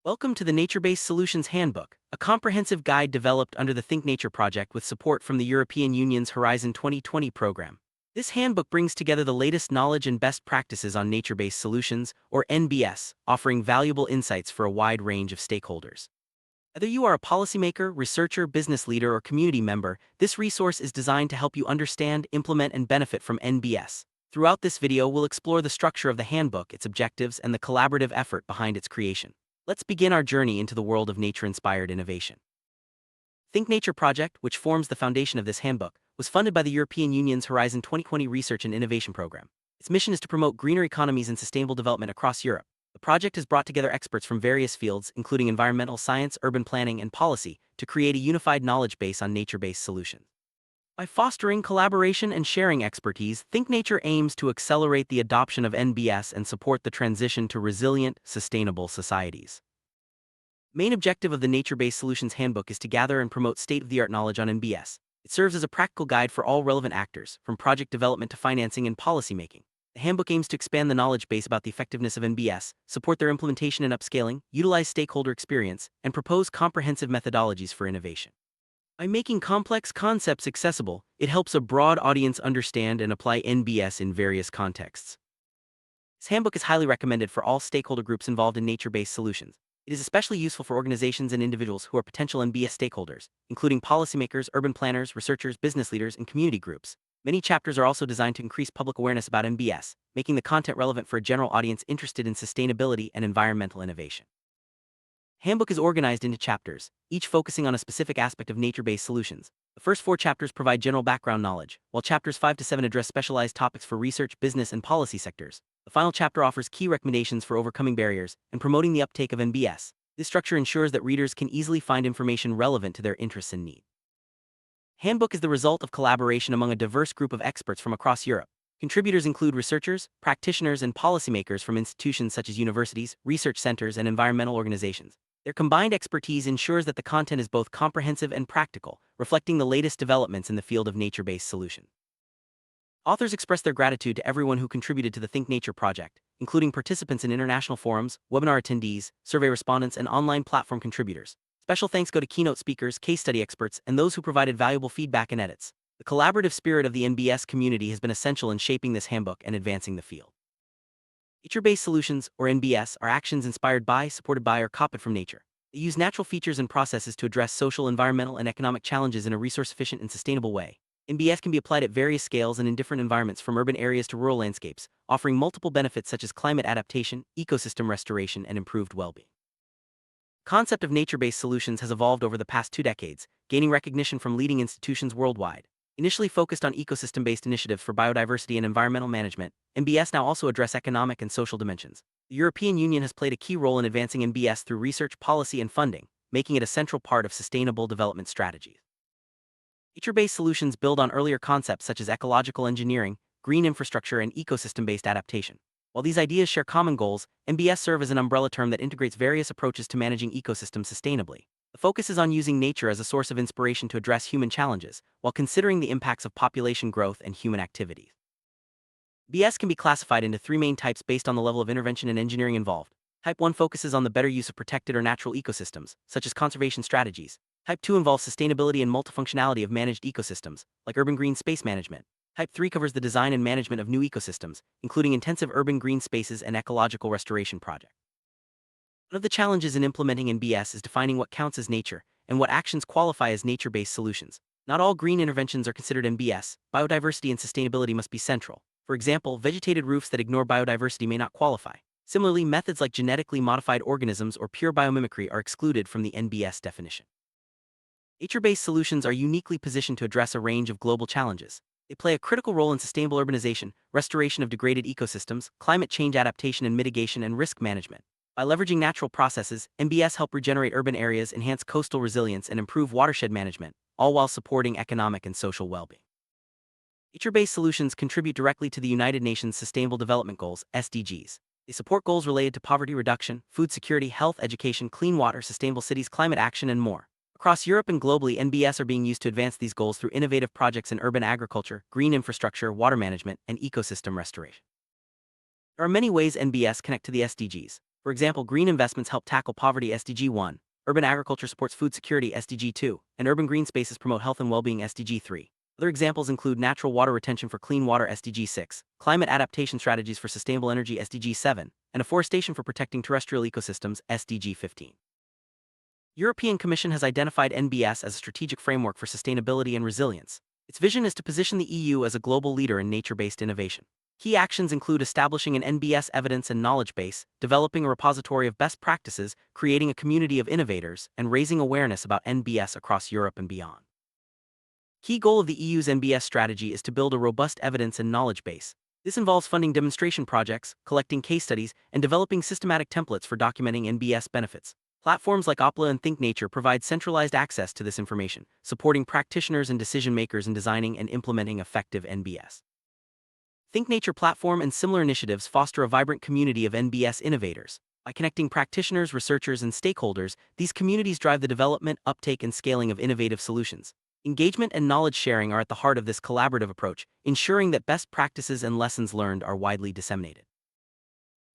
Welcome to the Nature-Based Solutions Handbook, a comprehensive guide developed under the Think Nature project with support from the European Union's Horizon 2020 program. This handbook brings together the latest knowledge and best practices on nature-based solutions, or NBS, offering valuable insights for a wide range of stakeholders. Whether you are a policymaker, researcher, business leader, or community member, this resource is designed to help you understand, implement, and benefit from NBS. Throughout this video, we'll explore the structure of the handbook, its objectives, and the collaborative effort behind its creation. Let's begin our journey into the world of nature-inspired innovation. Think Nature project, which forms the foundation of this handbook, was funded by the European Union's Horizon 2020 Research and Innovation Program. Its mission is to promote greener economies and sustainable development across Europe. The project has brought together experts from various fields, including environmental science, urban planning, and policy, to create a unified knowledge base on nature-based solutions. By fostering collaboration and sharing expertise, Think Nature aims to accelerate the adoption of NBS and support the transition to resilient, sustainable societies. Main objective of the Nature-Based Solutions Handbook is to gather and promote state-of-the-art knowledge on NBS. It serves as a practical guide for all relevant actors, from project development to financing and policymaking. The handbook aims to expand the knowledge base about the effectiveness of NBS, support their implementation and upscaling, utilize stakeholder experience, and propose comprehensive methodologies for innovation. By making complex concepts accessible, it helps a broad audience understand and apply NBS in various contexts. This handbook is highly recommended for all stakeholder groups involved in nature-based solutions. It is especially useful for organizations and individuals who are potential NBS stakeholders, including policymakers, urban planners, researchers, business leaders, and community groups. Many chapters are also designed to increase public awareness about NBS, making the content relevant for a general audience interested in sustainability and environmental innovation. Handbook is organized into chapters, each focusing on a specific aspect of nature-based solutions. The first 4 chapters provide general background knowledge, while chapters 5 to 7 address specialized topics for research, business, and policy sectors. The final chapter offers key recommendations for overcoming barriers and promoting the uptake of NBS. This structure ensures that readers can easily find information relevant to their interests and needs. Handbook is the result of collaboration among a diverse group of experts from across Europe. Contributors include researchers, practitioners, and policymakers from institutions such as universities, research centers, and environmental organizations. Their combined expertise ensures that the content is both comprehensive and practical, reflecting the latest developments in the field of nature-based solutions. Authors express their gratitude to everyone who contributed to the Think Nature project, including participants in international forums, webinar attendees, survey respondents, and online platform contributors. Special thanks go to keynote speakers, case study experts, and those who provided valuable feedback and edits. The collaborative spirit of the NBS community has been essential in shaping this handbook and advancing the field. Nature-based solutions, or NBS, are actions inspired by, supported by, or copied from nature. They use natural features and processes to address social, environmental, and economic challenges in a resource-efficient and sustainable way. NBS can be applied at various scales and in different environments, from urban areas to rural landscapes, offering multiple benefits such as climate adaptation, ecosystem restoration, and improved well-being. The concept of nature-based solutions has evolved over the past 2 decades, gaining recognition from leading institutions worldwide. Initially focused on ecosystem-based initiatives for biodiversity and environmental management, NBS now also address economic and social dimensions. The European Union has played a key role in advancing NBS through research, policy, and funding, making it a central part of sustainable development strategies. Nature-based solutions build on earlier concepts such as ecological engineering, green infrastructure, and ecosystem-based adaptation. While these ideas share common goals, NBS serve as an umbrella term that integrates various approaches to managing ecosystems sustainably. The focus is on using nature as a source of inspiration to address human challenges, while considering the impacts of population growth and human activities. BS can be classified into 3 main types based on the level of intervention and engineering involved. Type 1 focuses on the better use of protected or natural ecosystems, such as conservation strategies. Type 2 involves sustainability and multifunctionality of managed ecosystems, like urban green space management. Type 3 covers the design and management of new ecosystems, including intensive urban green spaces and ecological restoration projects. One of the challenges in implementing NBS is defining what counts as nature, and what actions qualify as nature-based solutions. Not all green interventions are considered NBS. Biodiversity and sustainability must be central. For example, vegetated roofs that ignore biodiversity may not qualify. Similarly, methods like genetically modified organisms or pure biomimicry are excluded from the NBS definition. Nature-based solutions are uniquely positioned to address a range of global challenges. They play a critical role in sustainable urbanization, restoration of degraded ecosystems, climate change adaptation and mitigation, and risk management. By leveraging natural processes, NBS help regenerate urban areas, enhance coastal resilience, and improve watershed management, all while supporting economic and social well-being. Nature-based solutions contribute directly to the United Nations Sustainable Development Goals, SDGs. They support goals related to poverty reduction, food security, health, education, clean water, sustainable cities, climate action, and more. Across Europe and globally, NBS are being used to advance these goals through innovative projects in urban agriculture, green infrastructure, water management, and ecosystem restoration. There are many ways NBS connect to the SDGs. For example, green investments help tackle poverty SDG 1, urban agriculture supports food security SDG 2, and urban green spaces promote health and well-being SDG 3. Other examples include natural water retention for clean water SDG 6, climate adaptation strategies for sustainable energy SDG 7, and afforestation for protecting terrestrial ecosystems SDG 15. European Commission has identified NBS as a strategic framework for sustainability and resilience. Its vision is to position the EU as a global leader in nature-based innovation. Key actions include establishing an NBS evidence and knowledge base, developing a repository of best practices, creating a community of innovators, and raising awareness about NBS across Europe and beyond. Key goal of the EU's NBS strategy is to build a robust evidence and knowledge base. This involves funding demonstration projects, collecting case studies, and developing systematic templates for documenting NBS benefits. Platforms like OPLA and Think Nature provide centralized access to this information, supporting practitioners and decision-makers in designing and implementing effective NBS. Think Nature platform and similar initiatives foster a vibrant community of NBS innovators. By connecting practitioners, researchers, and stakeholders, these communities drive the development, uptake, and scaling of innovative solutions. Engagement and knowledge sharing are at the heart of this collaborative approach, ensuring that best practices and lessons learned are widely disseminated.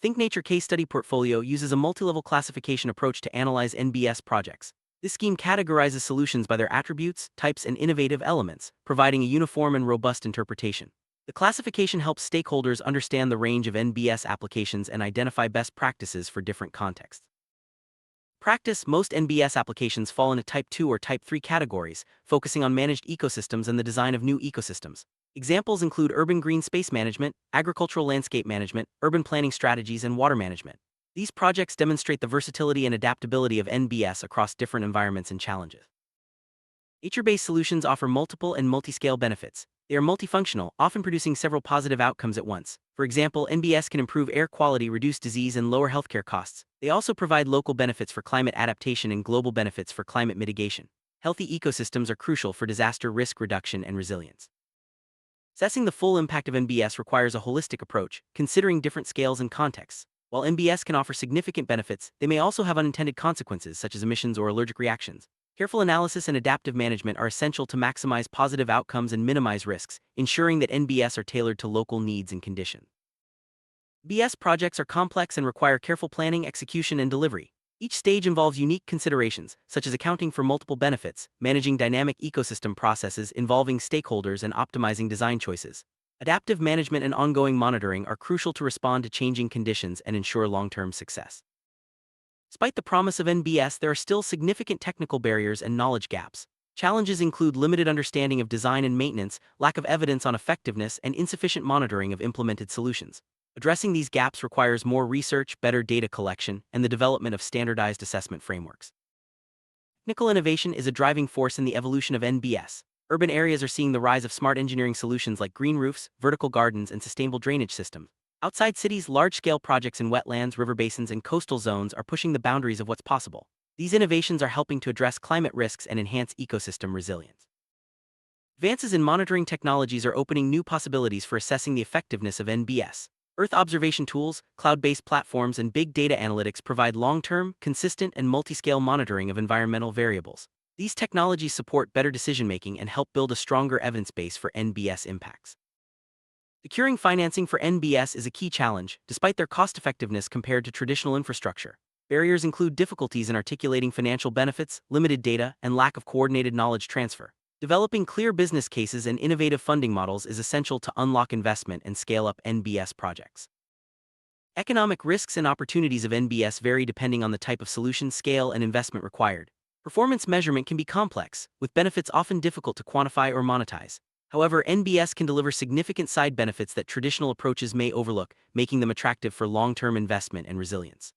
Think Nature Case Study Portfolio uses a multi-level classification approach to analyze NBS projects. This scheme categorizes solutions by their attributes, types, and innovative elements, providing a uniform and robust interpretation. The classification helps stakeholders understand the range of NBS applications and identify best practices for different contexts. Practice: most NBS applications fall into Type 2 or Type 3 categories, focusing on managed ecosystems and the design of new ecosystems. Examples include urban green space management, agricultural landscape management, urban planning strategies, and water management. These projects demonstrate the versatility and adaptability of NBS across different environments and challenges. Nature-based solutions offer multiple and multi-scale benefits. They are multifunctional, often producing several positive outcomes at once. For example, NBS can improve air quality, reduce disease, and lower healthcare costs. They also provide local benefits for climate adaptation and global benefits for climate mitigation. Healthy ecosystems are crucial for disaster risk reduction and resilience. Assessing the full impact of NBS requires a holistic approach, considering different scales and contexts. While NBS can offer significant benefits, they may also have unintended consequences such as emissions or allergic reactions. Careful analysis and adaptive management are essential to maximize positive outcomes and minimize risks, ensuring that NBS are tailored to local needs and conditions. NBS projects are complex and require careful planning, execution, and delivery. Each stage involves unique considerations, such as accounting for multiple benefits, managing dynamic ecosystem processes involving stakeholders, and optimizing design choices. Adaptive management and ongoing monitoring are crucial to respond to changing conditions and ensure long-term success. Despite the promise of NBS, there are still significant technical barriers and knowledge gaps. Challenges include limited understanding of design and maintenance, lack of evidence on effectiveness, and insufficient monitoring of implemented solutions. Addressing these gaps requires more research, better data collection, and the development of standardized assessment frameworks. Technical innovation is a driving force in the evolution of NBS. Urban areas are seeing the rise of smart engineering solutions like green roofs, vertical gardens, and sustainable drainage systems. Outside cities, large-scale projects in wetlands, river basins, and coastal zones are pushing the boundaries of what's possible. These innovations are helping to address climate risks and enhance ecosystem resilience. Advances in monitoring technologies are opening new possibilities for assessing the effectiveness of NBS. Earth observation tools, cloud-based platforms, and big data analytics provide long-term, consistent, and multi-scale monitoring of environmental variables. These technologies support better decision-making and help build a stronger evidence base for NBS impacts. Securing financing for NBS is a key challenge, despite their cost-effectiveness compared to traditional infrastructure. Barriers include difficulties in articulating financial benefits, limited data, and lack of coordinated knowledge transfer. Developing clear business cases and innovative funding models is essential to unlock investment and scale up NBS projects. Economic risks and opportunities of NBS vary depending on the type of solution, scale, and investment required. Performance measurement can be complex, with benefits often difficult to quantify or monetize. However, NBS can deliver significant side benefits that traditional approaches may overlook, making them attractive for long-term investment and resilience.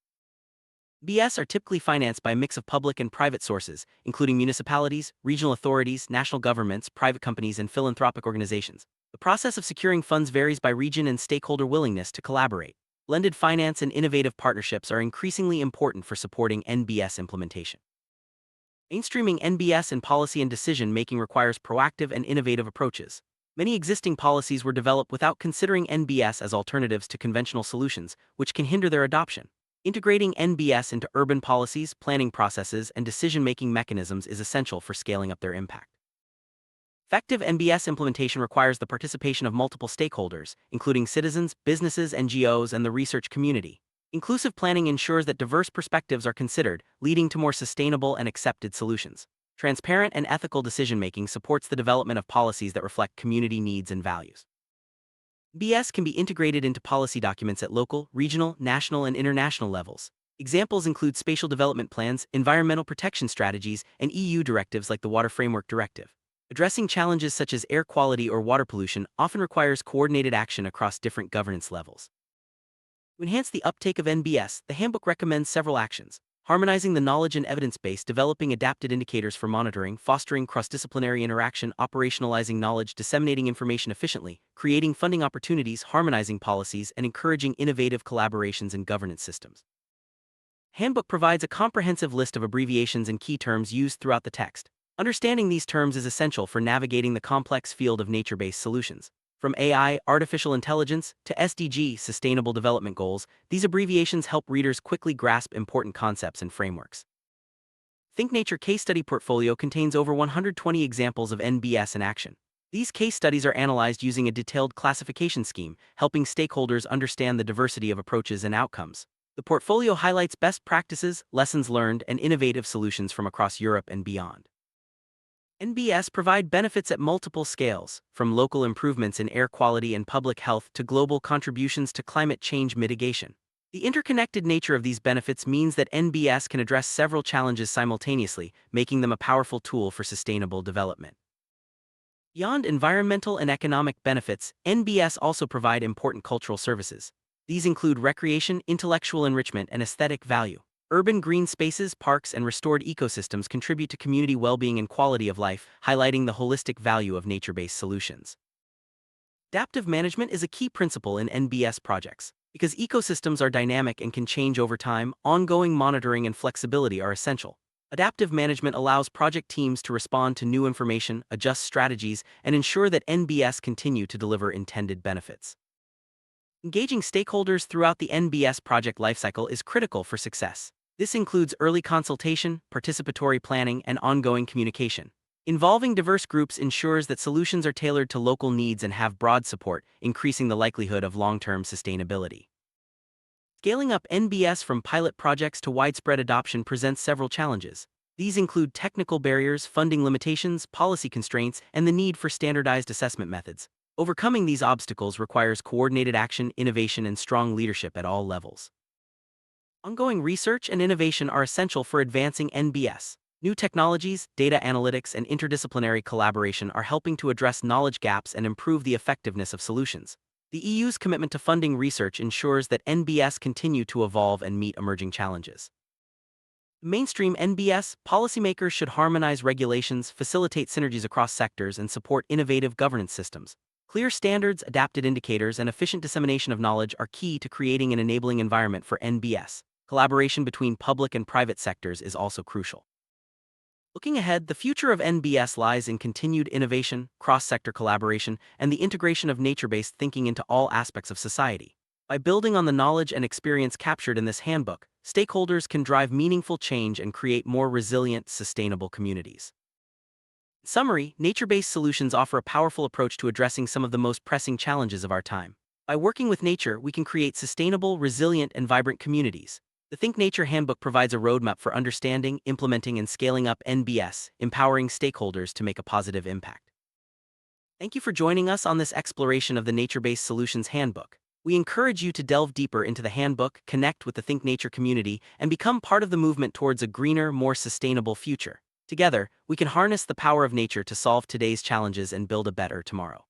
NBS are typically financed by a mix of public and private sources, including municipalities, regional authorities, national governments, private companies, and philanthropic organizations. The process of securing funds varies by region and stakeholder willingness to collaborate. Blended finance and innovative partnerships are increasingly important for supporting NBS implementation. Mainstreaming NBS in policy and decision-making requires proactive and innovative approaches. Many existing policies were developed without considering NBS as alternatives to conventional solutions, which can hinder their adoption. Integrating NBS into urban policies, planning processes, and decision-making mechanisms is essential for scaling up their impact. Effective NBS implementation requires the participation of multiple stakeholders, including citizens, businesses, NGOs, and the research community. Inclusive planning ensures that diverse perspectives are considered, leading to more sustainable and accepted solutions. Transparent and ethical decision-making supports the development of policies that reflect community needs and values. BS can be integrated into policy documents at local, regional, national, and international levels. Examples include spatial development plans, environmental protection strategies, and EU directives like the Water Framework Directive. Addressing challenges such as air quality or water pollution often requires coordinated action across different governance levels. To enhance the uptake of NBS, the handbook recommends several actions: harmonizing the knowledge and evidence base, developing adapted indicators for monitoring, fostering cross-disciplinary interaction, operationalizing knowledge, disseminating information efficiently, creating funding opportunities, harmonizing policies, and encouraging innovative collaborations in governance systems. Handbook provides a comprehensive list of abbreviations and key terms used throughout the text. Understanding these terms is essential for navigating the complex field of nature-based solutions. From AI, artificial intelligence, to SDG, Sustainable Development Goals, these abbreviations help readers quickly grasp important concepts and frameworks. Think Nature Case Study Portfolio contains over 120 examples of NBS in action. These case studies are analyzed using a detailed classification scheme, helping stakeholders understand the diversity of approaches and outcomes. The portfolio highlights best practices, lessons learned, and innovative solutions from across Europe and beyond. NBS provide benefits at multiple scales, from local improvements in air quality and public health to global contributions to climate change mitigation. The interconnected nature of these benefits means that NBS can address several challenges simultaneously, making them a powerful tool for sustainable development. Beyond environmental and economic benefits, NBS also provide important cultural services. These include recreation, intellectual enrichment, and aesthetic value. Urban green spaces, parks, and restored ecosystems contribute to community well-being and quality of life, highlighting the holistic value of nature-based solutions. Adaptive management is a key principle in NBS projects. Because ecosystems are dynamic and can change over time, ongoing monitoring and flexibility are essential. Adaptive management allows project teams to respond to new information, adjust strategies, and ensure that NBS continue to deliver intended benefits. Engaging stakeholders throughout the NBS project lifecycle is critical for success. This includes early consultation, participatory planning, and ongoing communication. Involving diverse groups ensures that solutions are tailored to local needs and have broad support, increasing the likelihood of long-term sustainability. Scaling up NBS from pilot projects to widespread adoption presents several challenges. These include technical barriers, funding limitations, policy constraints, and the need for standardized assessment methods. Overcoming these obstacles requires coordinated action, innovation, and strong leadership at all levels. Ongoing research and innovation are essential for advancing NBS. New technologies, data analytics, and interdisciplinary collaboration are helping to address knowledge gaps and improve the effectiveness of solutions. The EU's commitment to funding research ensures that NBS continue to evolve and meet emerging challenges. Mainstream NBS, policymakers should harmonize regulations, facilitate synergies across sectors, and support innovative governance systems. Clear standards, adapted indicators, and efficient dissemination of knowledge are key to creating an enabling environment for NBS. Collaboration between public and private sectors is also crucial. Looking ahead, the future of NBS lies in continued innovation, cross-sector collaboration, and the integration of nature-based thinking into all aspects of society. By building on the knowledge and experience captured in this handbook, stakeholders can drive meaningful change and create more resilient, sustainable communities. In summary, nature-based solutions offer a powerful approach to addressing some of the most pressing challenges of our time. By working with nature, we can create sustainable, resilient, and vibrant communities. The Think Nature Handbook provides a roadmap for understanding, implementing, and scaling up NBS, empowering stakeholders to make a positive impact. Thank you for joining us on this exploration of the Nature-Based Solutions Handbook. We encourage you to delve deeper into the handbook, connect with the Think Nature community, and become part of the movement towards a greener, more sustainable future. Together, we can harness the power of nature to solve today's challenges and build a better tomorrow.